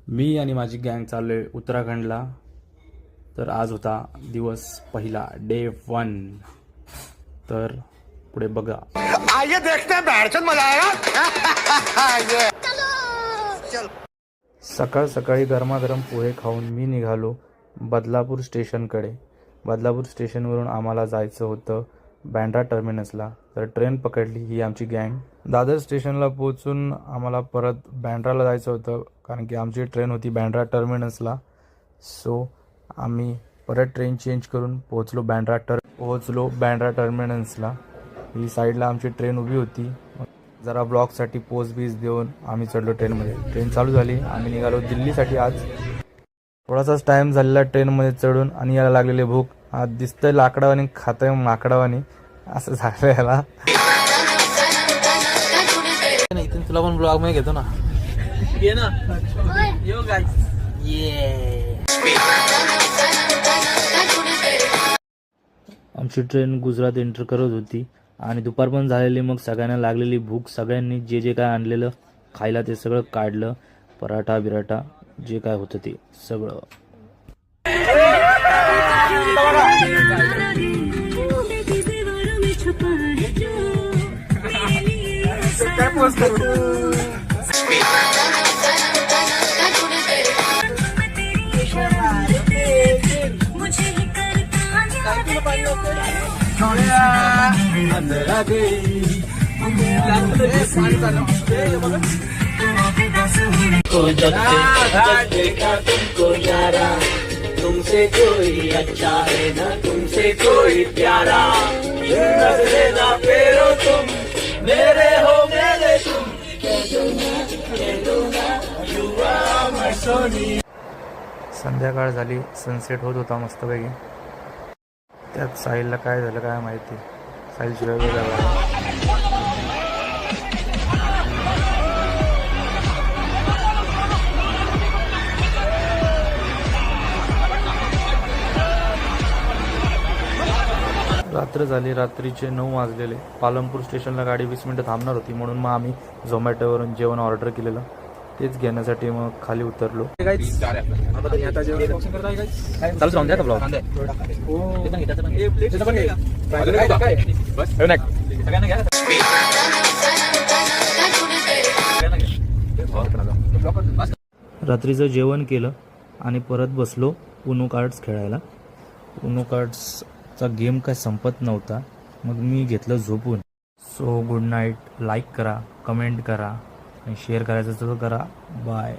मी आणि माझी गँग चाललो आहे उत्तराखंडला. तर आज होता दिवस पहिला, डे 1. तर पुढे बघा. आइए देखते हैं बैठचंद मजा आएगा. सकाळ सकाळी गरमागरम पोहे खाऊन मी निघालो बदलापूर स्टेशनकडे. बदलापूर स्टेशनवरून आम्हाला जायचं होतं बँड्रा टर्मिनसला. तर ट्रेन पकडली ही आमची गँग. दादर स्टेशनला पोहोचून आम्हाला परत बँड्राला जायचं होतं, कारण की आमची ट्रेन होती बँड्रा टर्मिनसला. सो आम्ही परत ट्रेन चेंज करून पोहोचलो बँड्रा टर्मिनसला. ही साईडला आमची ट्रेन उभी होती. जरा ब्लॉगसाठी पोज बीज देऊन आम्ही चढलो ट्रेनमध्ये. ट्रेन चालू झाली. आम्ही निघालो दिल्लीसाठी. आज थोडासाच टाईम झालेला ट्रेनमध्ये चढून आणि याला लागलेली भूक. आज दिसतंय लाकडावानी खातंय माकडावानी, असं झालं याला. तुला पण ब्लॉग मध्ये घेतो ना. ये ना यो गाइस. आमची ट्रेन गुजरात एंटर करत होती आणि दुपार पण झालेली. मग सगळ्यांना लागलेली भूक. सगळ्यांनी जे जे काय आणलेलं खायला ते सगळं काढलं. पराठा बिराठा जे काय होतं ते सगळं. तुमसे कोई अच्छा है ना, तुमसे कोई प्यारा. नजरे ना फेरो तुम, मेरे हो मेरे तुम. संध्याकाळ झाली. सनसेट होत होता मस्तपैकी. त्यात साहिलला काय झालं काय माहिती. साहिल शिवाय झाला. रात्र झाली. रात्रीचे 9 वाजलेले. पालमपूर स्टेशनला गाडी 20 मिनिटं थांबणार होती, म्हणून मग आम्ही झोमॅटोवरून जेवण ऑर्डर केलेलं. तेच घेण्यासाठी मग खाली उतरलो. रात्रीचं जेवण केलं आणि परत बसलो उनो कार्ड्स खेळायला. उनो कार्ड्सचा गेम काय संपत नव्हता, मग मी घेतलं झोपून. So good night. लाईक करा, कमेंट करा आणि शेअर करायचं तर करा. बाय.